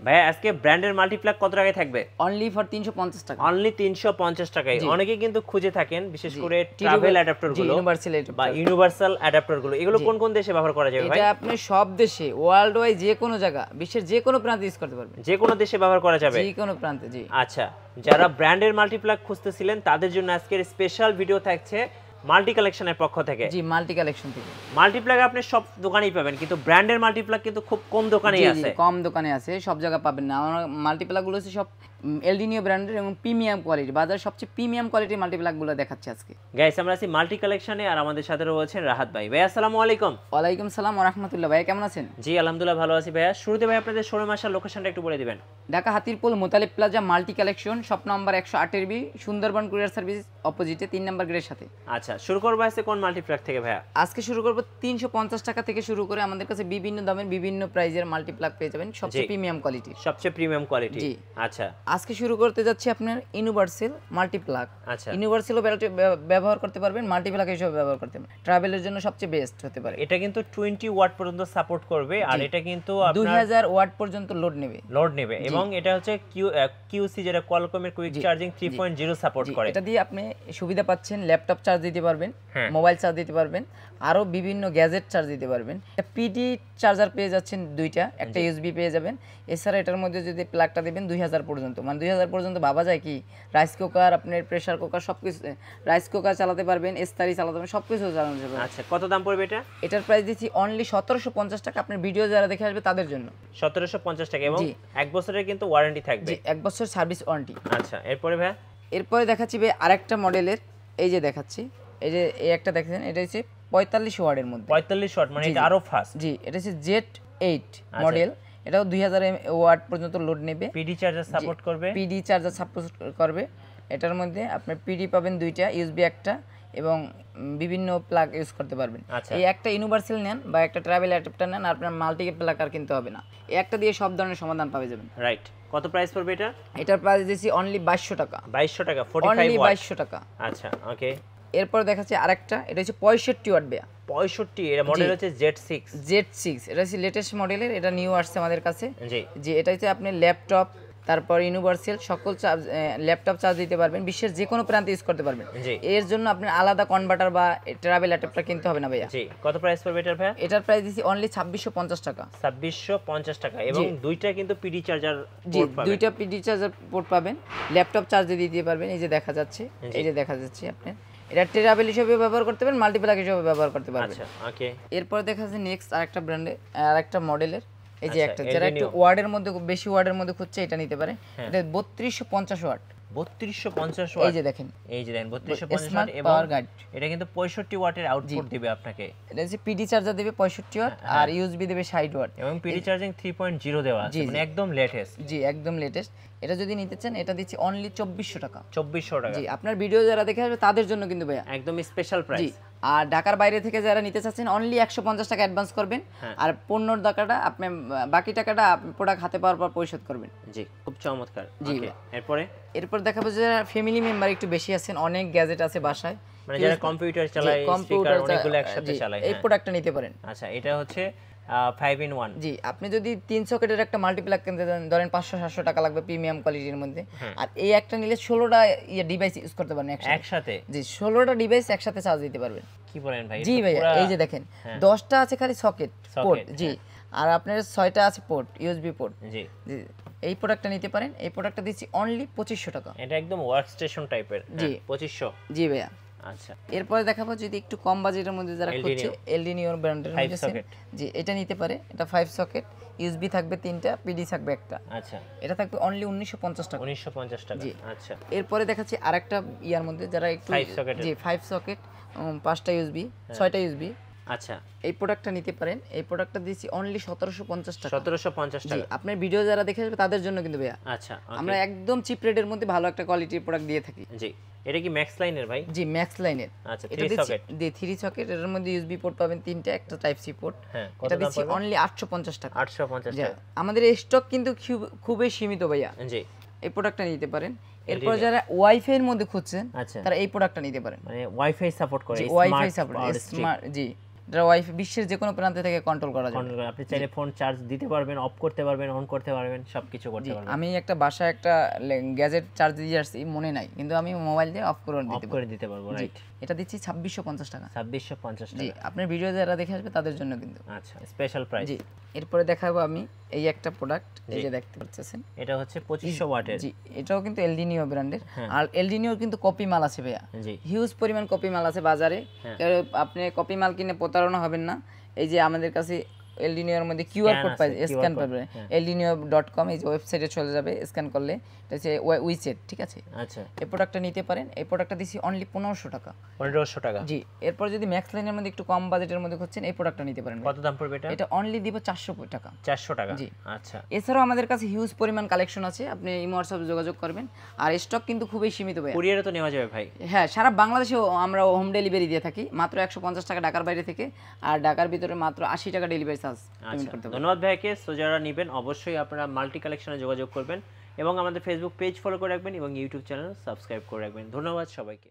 ভাই আজকে ব্র্যান্ডের মাল্টিপ্লাগ কত টাকায় থাকবে? অনলি ফর 350 টাকা। অনলি 350 টাকায়। অনেকে কিন্তু খুঁজে থাকেন বিশেষ করে জি, ট্রাভেল অ্যাডাপ্টার গুলো বা ইউনিভার্সাল অ্যাডাপ্টার গুলো, এগুলো কোন কোন দেশে ব্যবহার করা যাবে ভাই? এটা আপনি সব দেশে ওয়ার্ল্ড ওয়াইড যে কোনো জায়গা, বিশ্বের যে কোনো প্রান্তে ইউজ করতে পারবেন। যে কোনো দেশে ব্যবহার করা যাবে, যে কোনো প্রান্তে। জি আচ্ছা, যারা ব্র্যান্ডের মাল্টিপ্লাগ খুঁজতেছিলেন তাদের জন্য আজকের স্পেশাল ভিডিও থাকছে মাল্টি কালেকশনের পক্ষ থেকে। জি, মাল্টি কালেকশন থেকে। মাল্টিপ্লাগ আপনি সব দোকানেই পাবেন, কিন্তু ব্র্যান্ডের মাল্টিপ্লাগ কিন্তু খুব কম দোকানেই আছে। কম দোকানে আছে, সব জায়গা পাবেন না। আমার মাল্টিপ্লাগ গুলো হচ্ছে সব এলডিনিও ব্র্যান্ডের এবং প্রিমিয়াম কোয়ালিটি, বাজার সবচেয়ে প্রিমিয়াম কোয়ালিটির মাল্টিপ্লাগ গুলো দেখাচ্ছি আজকে। গাইস, আমরা আছি মাল্টি কালেকশনে আর আমাদের সাথে রয়েছেন রাহাত ভাই। ভাই আসসালামু আলাইকুম। ওয়ালাইকুম সালাম ওয়া রাহমাতুল্লাহ। ভাই কেমন আছেন? জি আলহামদুলিল্লাহ ভালো আছি ভাইয়া। শুরুতে ভাই আপনাদের শোরুম আসার লোকেশনটা একটু বলে দিবেন। Dhaka Hatirpool Motaleb Plaza Multi Collection, shop number 108 B, Sundarban Courier Service অপোজিটে 3 নাম্বার গেটের সাথে। আচ্ছা, শুরু করবো আজকে কোন মাল্টিপ্লাগ থেকে ভাইয়া? আজকে শুরু করব 350 টাকা থেকে শুরু করে আমাদের কাছে বিভিন্ন দামের বিভিন্ন প্রাইজের মাল্টিপ্লাগ পেয়ে যাবেন, সবচেয়ে প্রিমিয়াম কোয়ালিটি। সবচেয়ে প্রিমিয়াম কোয়ালিটি। জি আচ্ছা, আজকে শুরু করতে যাচ্ছি আপনার ইউনিভার্সাল মাল্টিপ্লাগ। আচ্ছা, ইউনিভার্সালও ব্যবহার করতে পারবেন, মাল্টিপ্লাগ হিসেবে ব্যবহার করতে পারবেন। ট্রাভেলের জন্য সবচেয়ে বেস্ট হতে পারে। এটা কিন্তু 20 ওয়াট পর্যন্ত সাপোর্ট করবে আর এটা কিন্তু আপনার 2000 ওয়াট পর্যন্ত লোড নেবে এবং এটা হচ্ছে কিউসি, যেটা কোয়ালকমের কুইক চার্জিং 3.0 সাপোর্ট করে। এটা দিয়ে আপনি সুবিধা পাচ্ছেন, ল্যাপটপ চার্জ দিতে পারবেন, মোবাইল চার্জ দিতে পারবেন, আরো বিভিন্ন গ্যাজেট চার্জ দিতে পারবেন। পিডি চার্জার পেয়ে যাচ্ছেন দুইটা, একটা ইউএসবি পেয়ে যাবেন। এছাড়া এটার মধ্যে যদি প্লাগটা দিবেন 2000 পর্যন্ত, মানে 2000 পর্যন্ত ভাবা যায় কি, রাইস কুকার, আপনার প্রেসার কুকার সবকিছু, রাইস কুকার চালাতে পারবেন, এস্তারি চালাতে পারবেন, সবকিছু চালানো যাবে। আচ্ছা, কত দাম পড়বে এটা? এটার প্রাইস দিচ্ছি অনলি 1750 টাকা। আপনার ভিডিও যারা দেখে আসবে তাদের জন্য 1750 টাকা এবং 1 বছরের কিন্তু ওয়ারেন্টি থাকবে। জি, 1 বছর সার্ভিস ওয়ারেন্টি। আচ্ছা, এরপরে ভাই? এরপরে দেখাচ্ছি ভাই আরেকটা মডেলের, এই যে দেখাচ্ছি, এই যে এই একটা দেখেন, এটা হচ্ছে 45 ওয়াটের মধ্যে। 45 ওয়াট, মানে এটা আরো ফাস্ট। জি, এটা হচ্ছে Z8 মডেল। এটাও 2000 ওয়াট পর্যন্ত লোড নেবে। পিডি চার্জার সাপোর্ট করবে। পিডি চার্জার সাপোর্ট করবে। এটার মধ্যে আপনার পিডি পাবেন দুইটা, ইউএসবি একটা, এবং বিভিন্ন প্লাগ ইউজ করতে পারবেন। এই একটা ইউনিভার্সাল নেন বা একটা ট্রাভেল অ্যাডাপ্টার নেন, আপনার মাল্টি প্লাগ আর কিনতে হবে না। এই একটা দিয়ে সব ধরনের সমাধান পাওয়া যাবেন। রাইট, কত প্রাইস পড়বে এটা? এটার প্রাইস দিয়েছি অনলি 2200 টাকা। 2200 টাকা, 45 অনলি ওয়াট। 2200 টাকা। আচ্ছা, ওকে। এরপর দেখাচ্ছি আরেকটা, এটা হচ্ছে 65 ওয়াট বেয়া। 65, এর মডেল হচ্ছে Z6। এটা হচ্ছে লেটেস্ট মডেলের, এটা নিউ আসছে আমাদের কাছে। জি জি, এটা হচ্ছে আপনি ল্যাপটপ, তারপর ইউনিভার্সাল সকল চার্জ, ল্যাপটপ চার্জ দিতে পারবেন, বিশ্বের যে কোনো প্রান্তে ইউজ করতে পারবেন। এর জন্য আপনার আলাদা কনভার্টার বা ট্রাভেল অ্যাডাপ্টার কিনতে হবে না ভাইয়া। জি, কত প্রাইস পড়বে এটার ভাইয়া? এটার প্রাইস দিছি অনলি 2650 টাকা। 2650 টাকা এবং দুইটা কিন্তু পিডি চার্জার জি, পোর্ট পাবেন। দুইটা পিডি চার্জার পোর্ট পাবেন, ল্যাপটপ চার্জ দিতে পারবেন। এই যে দেখা যাচ্ছে, এই যে দেখা যাচ্ছে, আপনি এটা ট্রাভেল হিসেবে ব্যবহার করতে পারবেন, মাল্টিপ্লাগ হিসেবে ব্যবহার করতে পারবেন। আচ্ছা, ওকে। এরপর দেখা যাচ্ছে নেক্সট আরেকটা ব্র্যান্ডে আরেকটা মডেলের, এই যে একটা যারা একটু ওয়ার্ডের মধ্যে, বেশি ওয়ার্ডের মধ্যে খুঁজছে, এটা নিতে পারে। এটা 3250 ওয়াট। 3250 ওয়াট। এই যে দেখেন, 3250 ওয়াট এবং এটা কিন্তু 65 ওয়াটের আউটপুট দিবে আপনাকে। এটা হচ্ছে পিডি চার্জার দেবে 65 ওয়াট আর ইউএসবি দেবে 60 ওয়াট এবং পিডি চার্জিং 3.0 দেওয়া আছে, মানে একদম লেটেস্ট। জি, একদম লেটেস্ট। এটা যদি নিতে চান, এটা দিচ্ছি অনলি 2400 টাকা। 2400 টাকা। জি, আপনার ভিডিও যারা দেখে আসবে তাদের জন্য কিন্তু ভাইয়া একদম স্পেশাল প্রাইস। আর ঢাকার বাইরে থেকে যারা নিতে চাচ্ছেন অনলি 150 টাকা অ্যাডভান্স করবেন, আর পণ্যর টাকাটা আপনি, বাকি টাকাটা প্রোডাক্ট হাতে পাওয়ার পর পরিশোধ করবেন। জি, খুব চমৎকার। জি, এরপর দেখাবো যে ফ্যামিলি মেম্বার একটু বেশি আছেন, অনেক গ্যাজেট আছে বাসায়, মানে যারা কম্পিউটার চালায়, স্পিকার অনেকগুলো একসাথে চালায়, এই প্রোডাক্টটা নিতে পারেন। আচ্ছা, এটা হচ্ছে 5-in-1। জি, আপনি যদি 3 সকেটের একটা মাল্টিপ্লাগ কিনতে দেন, ধরেন 500-700 টাকা লাগবে প্রিমিয়াম কোয়ালিটির মধ্যে, আর এই একটা নিলে 16টা ডিভাইস ইউজ করতে পারবেন একসাথে। জি, 16টা ডিভাইস একসাথে চার্জ দিতে পারবেন। কি বলেন ভাই? জি ভাই, এই যে দেখেন, 10টা আছে খালি সকেট পোর্ট। জি, আর আপনার 6টা আছে পোর্ট, ইউএসবি পোর্ট। জি, এই প্রোডাক্টটা নিতে পারেন। এই প্রোডাক্টটা দিচ্ছি অনলি 2500 টাকা। এটা একদম ওয়ার্ক স্টেশন টাইপের। জি, 2500। জি ভাইয়া। আচ্ছা, এরপরে দেখাবো যদি একটু কম বাজেটের মধ্যে যারা খুঁজছে, এলডিনিও ব্র্যান্ডের মধ্যে, জি, এটা নিতে পারে। এটা 5 সকেট, ইউএসবি থাকবে 3টা, পিডি থাকবে একটা। আচ্ছা, এটা থাকবে অনলি 1950 টাকা। 1950 টাকা। আচ্ছা, এরপরে দেখাচ্ছি আরেকটা ইয়ার মধ্যে যারা একটু, জি, 5 সকেট, 5টা ইউএসবি, 6টা ইউএসবি। আচ্ছা, এই প্রোডাক্টটা নিতে পারেন। এই প্রোডাক্টটা দিচ্ছি অনলি 1750 টাকা। 1750 টাকা। জি, আপনার ভিডিও যারা দেখে আসবে তাদের জন্য কিন্তু ভাইয়া। আচ্ছা, আমরা একদম চিপ রেটের মধ্যে ভালো একটা কোয়ালিটির প্রোডাক্ট দিয়ে থাকি। জি, এটা কি ম্যাক্স লাইনের ভাই? জি, ম্যাক্স লাইনের। আচ্ছা, 3 সকেট। জি, 3 সকেট, এর মধ্যে ইউএসবি পোর্ট পাবেন 3টা, একটা টাইপ সি পোর্ট। এটা দিচ্ছি অনলি 850 টাকা। 850 টাকা। আমাদের স্টক কিন্তু খুবই সীমিত ভাইয়া। জি, এই প্রোডাক্টটা নিতে পারেন। এরপর যারা ওয়াইফাই এর মধ্যে খুঁজছেন তারা এই প্রোডাক্টটা নিতে পারেন। মানে ওয়াইফাই সাপোর্ট করে, ওয়াইফাই সাপোর্ট, স্মার্ট। জি, এটা ওয়াইফাই বিশ্বের যে কোনো প্রান্তে থেকে কন্ট্রোল করা যাবে। কন্ট্রোল আপনি চাইলে ফোন চার্জ দিতে পারবেন, অফ করতে পারবেন, অন করতে পারবেন, সবকিছু করতে পারবেন। আমি একটা বাসায় একটা গ্যাজেট চার্জ দিয়ে আসছি, মনে নাই, কিন্তু আমি মোবাইল দিয়ে অফ করে অফ করে দিতে পারবো, রাইট। এটা দিচ্ছি 2650 টাকা। 2650 জি, টাকা। আপনার ভিডিও যারা দেখে আসবে তাদের জন্য কিন্তু। আচ্ছা, স্পেশাল প্রাইস। জি, এরপরে দেখাবো আমি এই একটা প্রোডাক্ট, এই যে দেখতে পাচ্ছেন, এটা হচ্ছে 2500 ওয়াটের। জি, এটাও কিন্তু এলডিনিও ব্র্যান্ডের। আর এলডিনিওর কিন্তু কপি মাল আছে ভাইয়া, জি, হিউজ পরিমাণ কপি মাল আছে বাজারে। আপনি কপি মাল কিনে প্রতারণা হবেন না। এই যে আমাদের কাছে এলডিনিওর মধ্যে কিউআর কোড পাই, স্ক্যান পাবেন, eldinio.com, এই যে ওয়েবসাইটে চলে যাবে, স্ক্যান করলে এটা হচ্ছে উইচেট, ঠিক আছে। আচ্ছা, এই প্রোডাক্টটা নিতে পারেন। এই প্রোডাক্টটা দিছি অনলি 1500 টাকা। 1500 টাকা। জি, এরপর যদি ম্যাক্স লাইনের মধ্যে একটু কম বাজেটের মধ্যে খুঁজছেন, এই প্রোডাক্টটা নিতে পারেন। কত দাম পড়বে এটা? এটা অনলি দিব 400 টাকা। 400 টাকা। জি, আচ্ছা। এছাড়াও আমাদের কাছে হিউজ পরিমাণ কালেকশন আছে, আপনি ইমো হোয়াটসঅ্যাপে যোগাযোগ করবেন। আর স্টক কিন্তু খুবই সীমিত ভাই। কুরিয়ারে তো নেওয়া যাবে ভাই? হ্যাঁ, সারা বাংলাদেশে আমরা হোম ডেলিভারি দিয়ে থাকি, মাত্র 150 টাকা ঢাকার বাইরে থেকে, আর ঢাকার ভিতরে মাত্র 80 টাকা ডেলিভারি চার্জ পেমেন্ট করতে হবে। ধন্যবাদ ভাইকে। সো যারা নেবেন অবশ্যই আপনারা মাল্টি কালেকশনে যোগাযোগ করবেন এবং আমাদের ফেসবুক পেজ ফলো করে রাখবেন এবং ইউটিউব চ্যানেল সাবস্ক্রাইব করে রাখবেন। ধন্যবাদ সবাইকে।